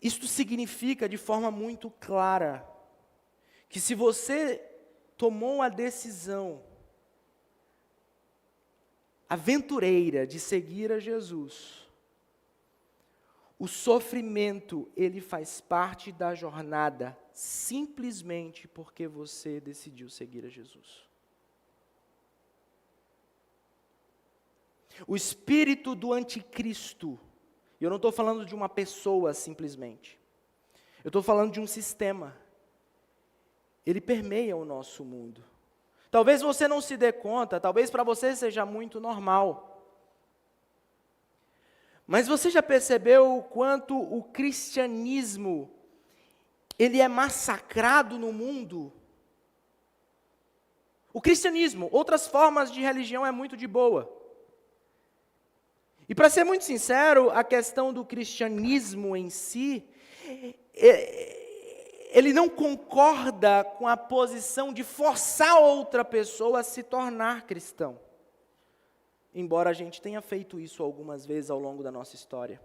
Isto significa de forma muito clara que se você tomou a decisão aventureira de seguir a Jesus, o sofrimento, ele faz parte da jornada, simplesmente porque você decidiu seguir a Jesus. O espírito do anticristo, e eu não estou falando de uma pessoa simplesmente, eu estou falando de um sistema. Ele permeia o nosso mundo. Talvez você não se dê conta, talvez para você seja muito normal. Mas você já percebeu o quanto o cristianismo, ele é massacrado no mundo? O cristianismo, outras formas de religião é muito de boa. E para ser muito sincero, a questão do cristianismo em si, ele não concorda com a posição de forçar outra pessoa a se tornar cristão. Embora a gente tenha feito isso algumas vezes ao longo da nossa história.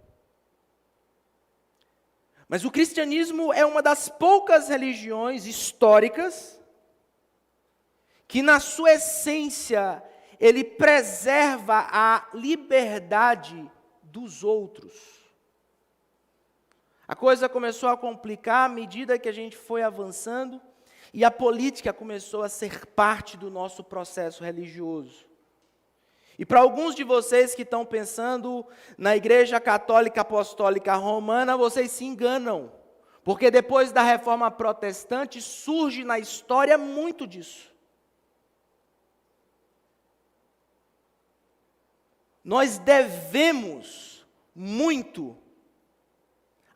Mas o cristianismo é uma das poucas religiões históricas que, na sua essência, ele preserva a liberdade dos outros. A coisa começou a complicar à medida que a gente foi avançando e a política começou a ser parte do nosso processo religioso. E para alguns de vocês que estão pensando na Igreja Católica Apostólica Romana, vocês se enganam, porque depois da Reforma Protestante surge na história muito disso. Nós devemos muito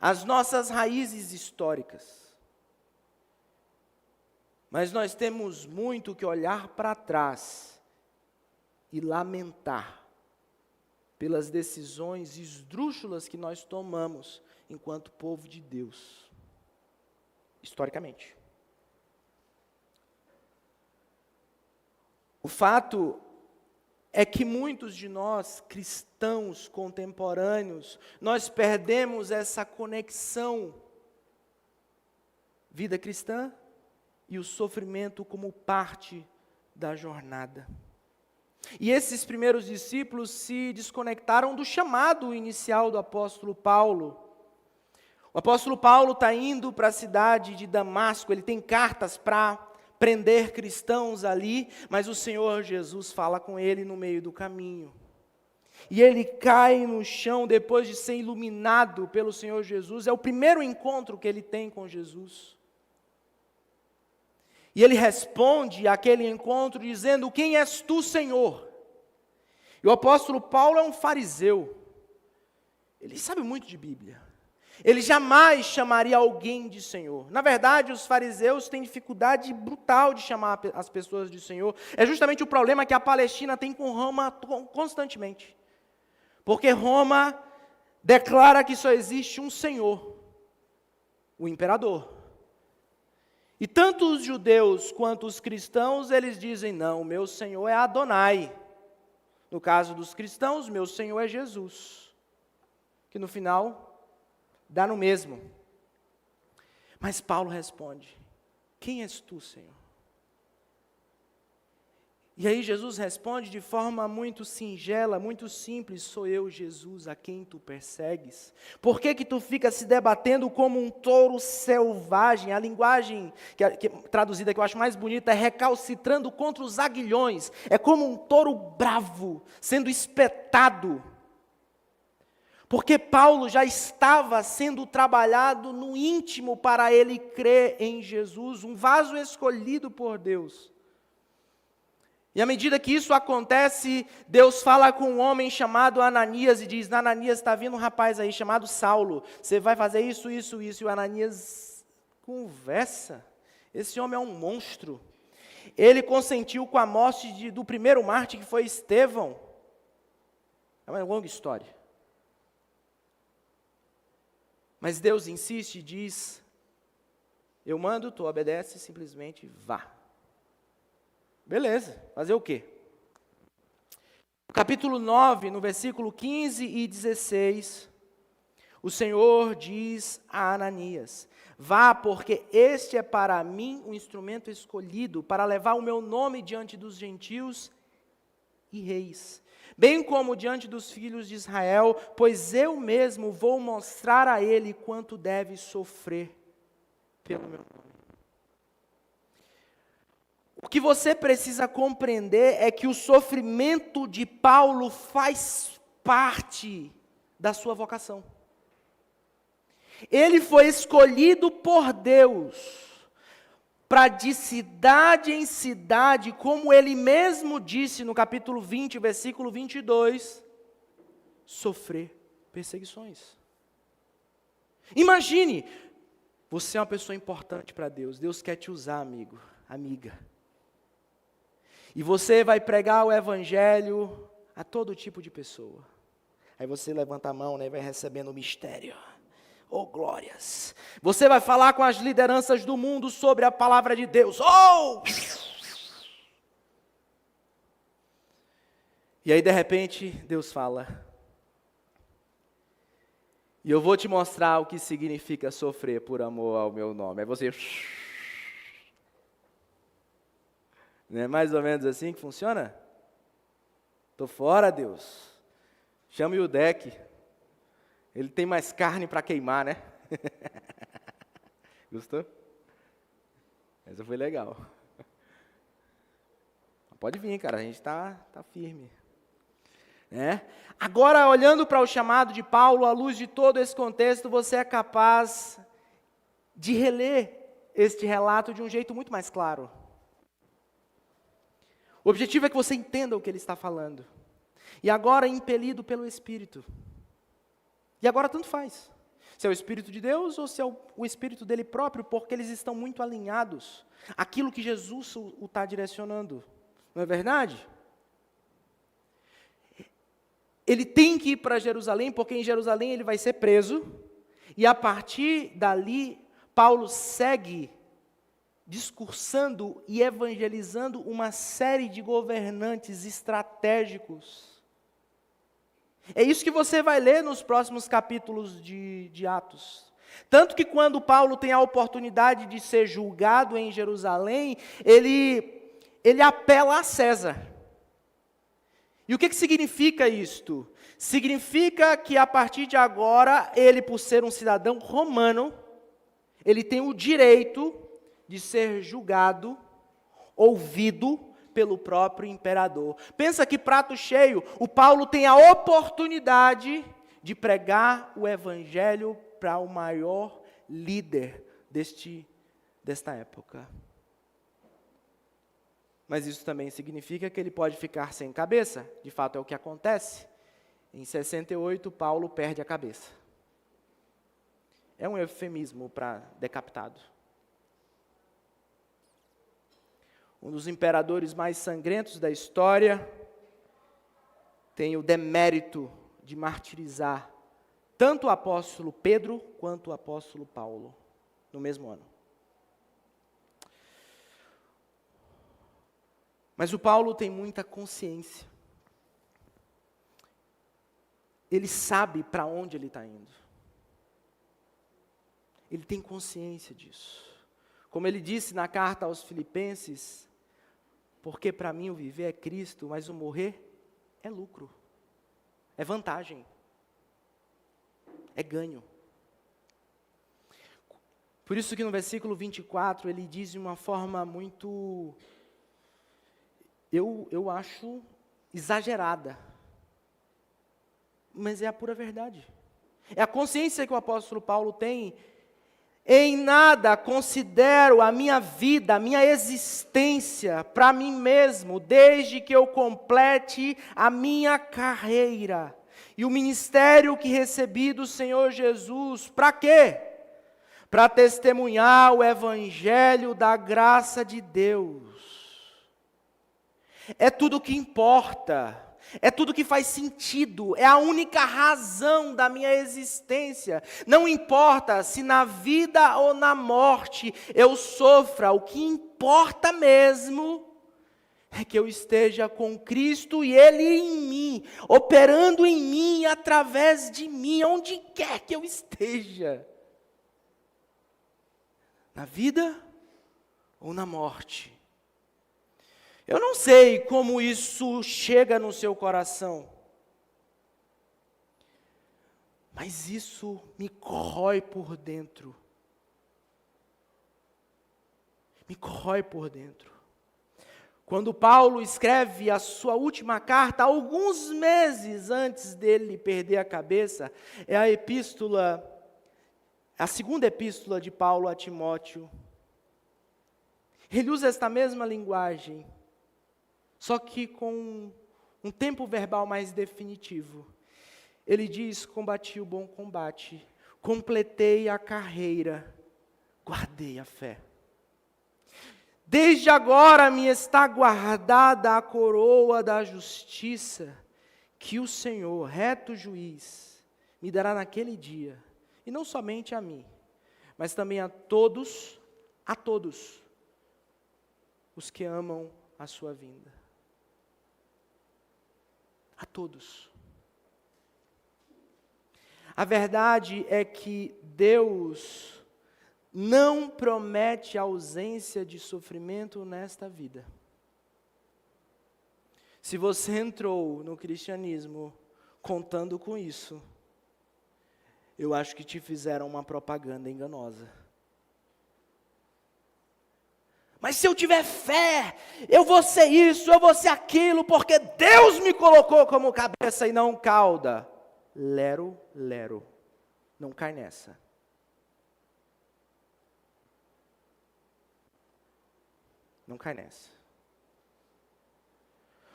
às nossas raízes históricas, mas nós temos muito que olhar para trás e lamentar pelas decisões esdrúxulas que nós tomamos enquanto povo de Deus, historicamente. O fato é que muitos de nós, cristãos contemporâneos, nós perdemos essa conexão, vida cristã e o sofrimento como parte da jornada. E esses primeiros discípulos se desconectaram do chamado inicial do apóstolo Paulo. O apóstolo Paulo está indo para a cidade de Damasco, ele tem cartas para prender cristãos ali, mas o Senhor Jesus fala com ele no meio do caminho. E ele cai no chão depois de ser iluminado pelo Senhor Jesus, é o primeiro encontro que ele tem com Jesus. E ele responde àquele encontro dizendo: quem és tu, Senhor? E o apóstolo Paulo é um fariseu, ele sabe muito de Bíblia. Ele jamais chamaria alguém de Senhor. Na verdade, os fariseus têm dificuldade brutal de chamar as pessoas de Senhor. É justamente o problema que a Palestina tem com Roma constantemente. Porque Roma declara que só existe um Senhor, o imperador. E tanto os judeus quanto os cristãos, eles dizem: não, o meu Senhor é Adonai. No caso dos cristãos, meu Senhor é Jesus. Que no final dá no mesmo. Mas Paulo responde: quem és tu, Senhor? E aí Jesus responde de forma muito singela, muito simples: sou eu, Jesus, a quem tu persegues. Por que tu fica se debatendo como um touro selvagem? A linguagem traduzida que eu acho mais bonita é recalcitrando contra os aguilhões. É como um touro bravo sendo espetado. Porque Paulo já estava sendo trabalhado no íntimo para ele crer em Jesus, um vaso escolhido por Deus. E à medida que isso acontece, Deus fala com um homem chamado Ananias e diz: Ananias, está vindo um rapaz aí chamado Saulo, você vai fazer isso, isso, isso. E o Ananias conversa, esse homem é um monstro. Ele consentiu com a morte do primeiro mártir, que foi Estevão. É uma longa história. Mas Deus insiste e diz: eu mando, tu obedece, simplesmente vá. Beleza, fazer o quê? No capítulo 9, no versículo 15 e 16, o Senhor diz a Ananias: vá, porque este é para mim um instrumento escolhido para levar o meu nome diante dos gentios e reis, bem como diante dos filhos de Israel, pois eu mesmo vou mostrar a ele quanto deve sofrer pelo meu nome. O que você precisa compreender é que o sofrimento de Paulo faz parte da sua vocação. Ele foi escolhido por Deus para de cidade em cidade, como ele mesmo disse no capítulo 20, versículo 22, sofrer perseguições. Imagine, você é uma pessoa importante para Deus, Deus quer te usar, amigo, amiga. E você vai pregar o evangelho a todo tipo de pessoa. Aí você levanta a mão, né, e vai recebendo o mistério. Oh, glórias! Você vai falar com as lideranças do mundo sobre a palavra de Deus. Oh! E aí, de repente, Deus fala: e eu vou te mostrar o que significa sofrer por amor ao meu nome. Aí você... Não é mais ou menos assim que funciona? Estou fora, Deus. Chame o Deck. Ele tem mais carne para queimar, né? Gostou? Essa foi legal. Pode vir, cara, a gente está firme. Agora, olhando para o chamado de Paulo, à luz de todo esse contexto, você é capaz de reler este relato de um jeito muito mais claro. O objetivo é que você entenda o que ele está falando. E agora, impelido pelo Espírito. E agora tanto faz. Se é o Espírito de Deus ou se é o Espírito dele próprio, porque eles estão muito alinhados. Aquilo que Jesus o está direcionando. Não é verdade? Ele tem que ir para Jerusalém, porque em Jerusalém ele vai ser preso. E a partir dali, Paulo segue discursando e evangelizando uma série de governantes estratégicos. É isso que você vai ler nos próximos capítulos de Atos. Tanto que quando Paulo tem a oportunidade de ser julgado em Jerusalém, ele apela a César. E o que significa isto? Significa que a partir de agora, ele, por ser um cidadão romano, ele tem o direito de ser julgado, ouvido pelo próprio imperador. Pensa que prato cheio, o Paulo tem a oportunidade de pregar o evangelho para o maior líder desta época. Mas isso também significa que ele pode ficar sem cabeça. De fato, é o que acontece. Em 68, Paulo perde a cabeça. É um eufemismo para decapitado. Um dos imperadores mais sangrentos da história tem o demérito de martirizar tanto o apóstolo Pedro quanto o apóstolo Paulo no mesmo ano. Mas o Paulo tem muita consciência. Ele sabe para onde ele está indo. Ele tem consciência disso. Como ele disse na carta aos Filipenses, porque para mim o viver é Cristo, mas o morrer é lucro. É vantagem. É ganho. Por isso que no versículo 24 ele diz de uma forma muito... Eu acho exagerada, mas é a pura verdade. É a consciência que o apóstolo Paulo tem. Em nada considero a minha vida, a minha existência para mim mesmo, desde que eu complete a minha carreira e o ministério que recebi do Senhor Jesus. Para quê? Para testemunhar o evangelho da graça de Deus. É tudo o que importa, é tudo que faz sentido, é a única razão da minha existência. Não importa se na vida ou na morte eu sofra, o que importa mesmo é que eu esteja com Cristo e Ele em mim, operando em mim, através de mim, onde quer que eu esteja. Na vida ou na morte. Eu não sei como isso chega no seu coração, mas isso me corrói por dentro. Me corrói por dentro. Quando Paulo escreve a sua última carta, alguns meses antes dele perder a cabeça, é a segunda epístola de Paulo a Timóteo. Ele usa esta mesma linguagem, só que com um tempo verbal mais definitivo. Ele diz: combati o bom combate, completei a carreira, guardei a fé. Desde agora me está guardada a coroa da justiça, que o Senhor, reto juiz, me dará naquele dia, E não somente a mim, mas também a todos os que amam a sua vinda. A todos. A verdade é que Deus não promete ausência de sofrimento nesta vida. Se você entrou no cristianismo contando com isso, eu acho que te fizeram uma propaganda enganosa. Mas se eu tiver fé, eu vou ser isso, eu vou ser aquilo, porque Deus me colocou como cabeça e não cauda. Lero, lero. Não cai nessa. Não cai nessa.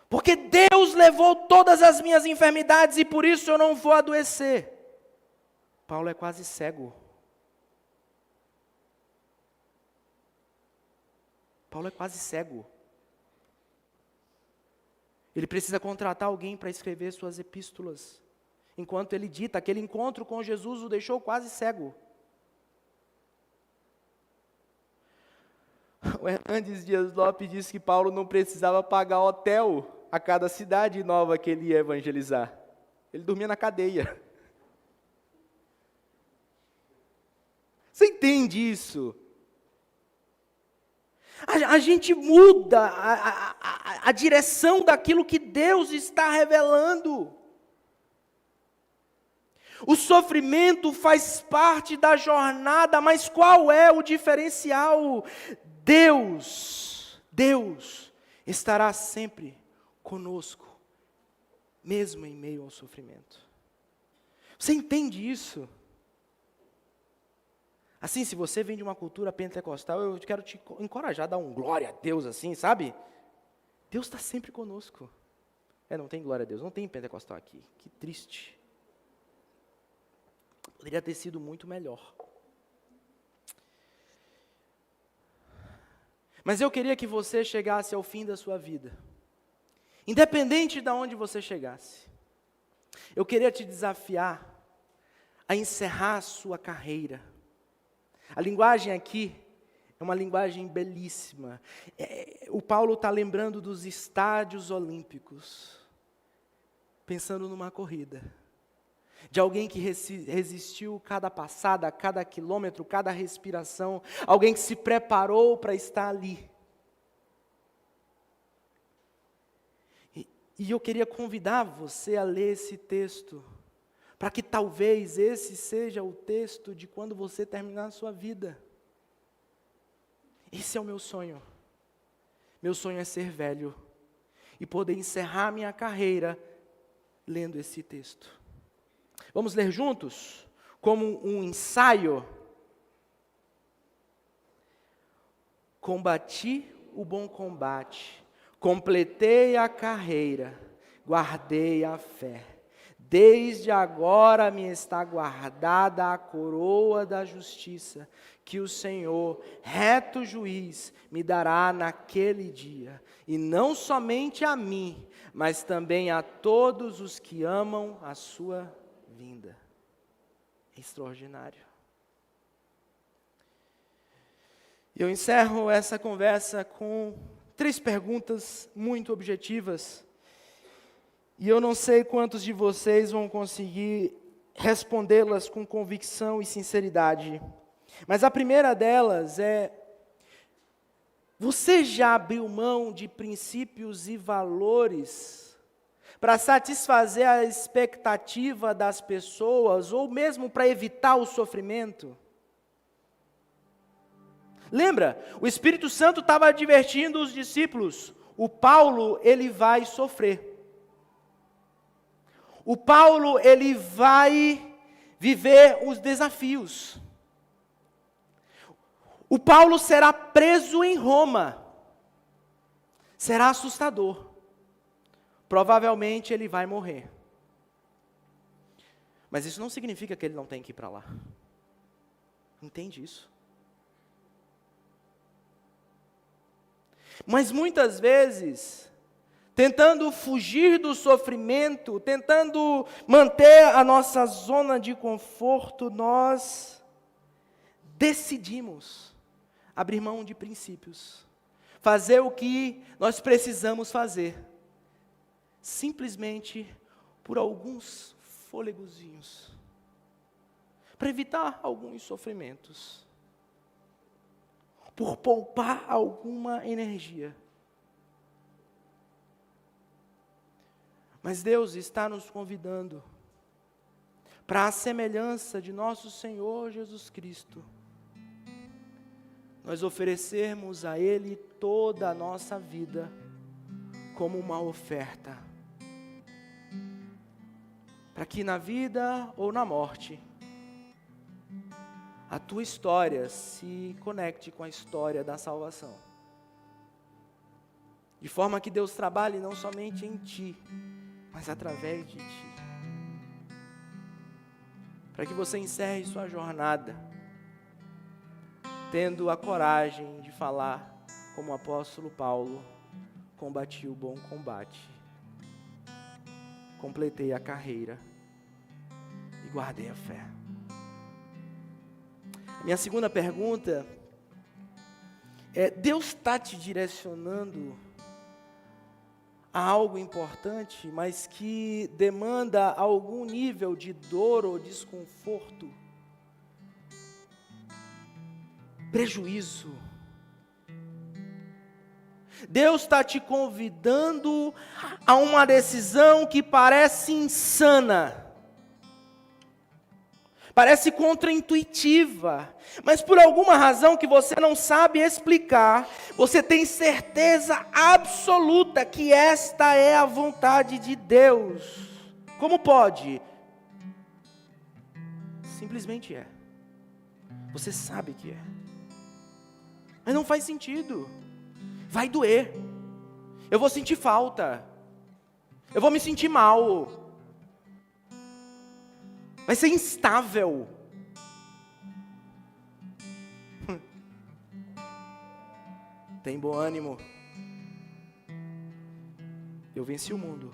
Porque Deus levou todas as minhas enfermidades e por isso eu não vou adoecer. Paulo é quase cego. Paulo é quase cego. Ele precisa contratar alguém para escrever suas epístolas. Enquanto ele dita, aquele encontro com Jesus o deixou quase cego. O Hernandes Dias Lopes disse que Paulo não precisava pagar hotel a cada cidade nova que ele ia evangelizar. Ele dormia na cadeia. Você entende isso? A gente muda a direção daquilo que Deus está revelando. O sofrimento faz parte da jornada, mas qual é o diferencial? Deus estará sempre conosco, mesmo em meio ao sofrimento. Você entende isso? Assim, se você vem de uma cultura pentecostal, eu quero te encorajar a dar um glória a Deus assim, sabe? Deus está sempre conosco. Não tem glória a Deus, não tem pentecostal aqui. Que triste. Poderia ter sido muito melhor. Mas eu queria que você chegasse ao fim da sua vida. Independente de onde você chegasse. Eu queria te desafiar a encerrar a sua carreira. A linguagem aqui é uma linguagem belíssima. O Paulo está lembrando dos estádios olímpicos, pensando numa corrida, de alguém que resistiu cada passada, cada quilômetro, cada respiração, alguém que se preparou para estar ali. E eu queria convidar você a ler esse texto, para que talvez esse seja o texto de quando você terminar a sua vida. Esse é o meu sonho. Meu sonho é ser velho e poder encerrar minha carreira lendo esse texto. Vamos ler juntos? Como um ensaio. Combati o bom combate, completei a carreira, guardei a fé. Desde agora me está guardada a coroa da justiça, que o Senhor, reto juiz, me dará naquele dia. E não somente a mim, mas também a todos os que amam a sua vinda. É extraordinário. Eu encerro essa conversa com 3 perguntas muito objetivas. E eu não sei quantos de vocês vão conseguir respondê-las com convicção e sinceridade. Mas a primeira delas é: você já abriu mão de princípios e valores para satisfazer a expectativa das pessoas, ou mesmo para evitar o sofrimento? Lembra, o Espírito Santo estava advertindo os discípulos: o Paulo, ele vai sofrer. O Paulo, ele vai viver os desafios. O Paulo será preso em Roma. Será assustador. Provavelmente ele vai morrer. Mas isso não significa que ele não tem que ir para lá. Entende isso? Mas muitas vezes, tentando fugir do sofrimento, tentando manter a nossa zona de conforto, nós decidimos abrir mão de princípios, fazer o que nós precisamos fazer, simplesmente por alguns fôlegozinhos, para evitar alguns sofrimentos, por poupar alguma energia. Mas Deus está nos convidando para a semelhança de nosso Senhor Jesus Cristo, nós oferecermos a Ele toda a nossa vida como uma oferta, para que na vida ou na morte, a tua história se conecte com a história da salvação. De forma que Deus trabalhe não somente em ti, mas através de ti. Para que você encerre sua jornada, tendo a coragem de falar, como o apóstolo Paulo: combati o bom combate, completei a carreira e guardei a fé. Minha segunda pergunta é: Deus está te direcionando a algo importante, mas que demanda algum nível de dor ou desconforto, prejuízo? Deus está te convidando a uma decisão que parece insana, parece contraintuitiva, mas por alguma razão que você não sabe explicar, você tem certeza absoluta que esta é a vontade de Deus. Como pode? Simplesmente é. Você sabe que é. Mas não faz sentido. Vai doer. Eu vou sentir falta. Eu vou me sentir mal. Vai ser instável. Tem bom ânimo. Eu venci o mundo.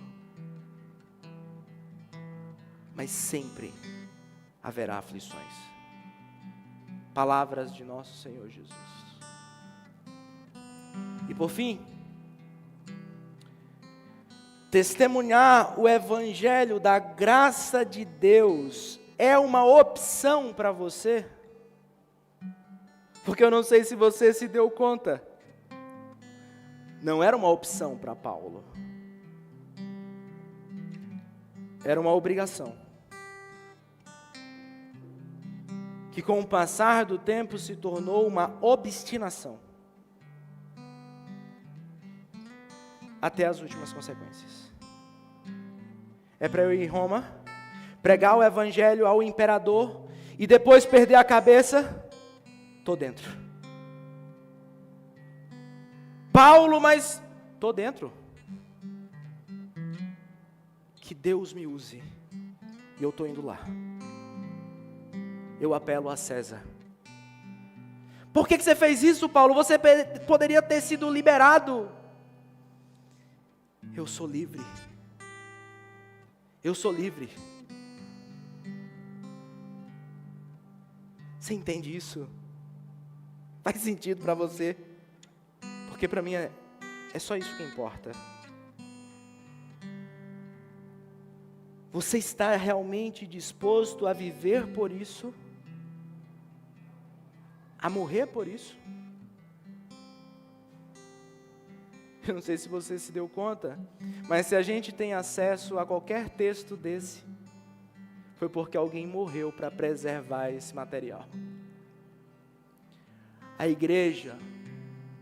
Mas sempre haverá aflições. Palavras de nosso Senhor Jesus. E por fim, testemunhar o evangelho da graça de Deus é uma opção para você? Porque eu não sei se você se deu conta. Não era uma opção para Paulo. Era uma obrigação. Que com o passar do tempo se tornou uma obstinação. Até as últimas consequências. É para eu ir em Roma, pregar o evangelho ao imperador e depois perder a cabeça? Tô dentro. Paulo, mas tô dentro. Que Deus me use. E eu tô indo lá. Eu apelo a César. Por que você fez isso, Paulo? Você poderia ter sido liberado. Eu sou livre. Eu sou livre. Você entende isso? Faz sentido para você? Porque para mim é só isso que importa. Você está realmente disposto a viver por isso? A morrer por isso? Eu não sei se você se deu conta, mas se a gente tem acesso a qualquer texto desse, foi porque alguém morreu para preservar esse material. A igreja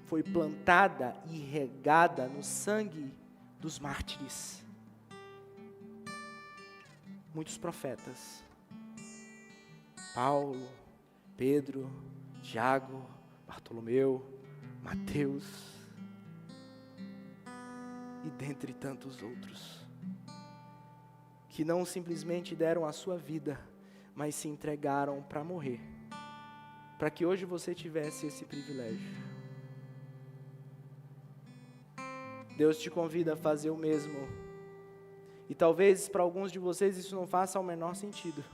foi plantada e regada no sangue dos mártires. Muitos profetas, Paulo, Pedro, Tiago, Bartolomeu, Mateus, e dentre tantos outros, que não simplesmente deram a sua vida, mas se entregaram para morrer, para que hoje você tivesse esse privilégio. Deus te convida a fazer o mesmo. E talvez para alguns de vocês isso não faça o menor sentido.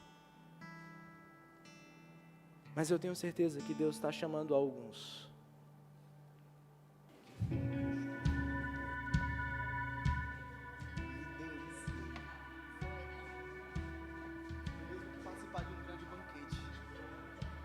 Mas eu tenho certeza que Deus está chamando alguns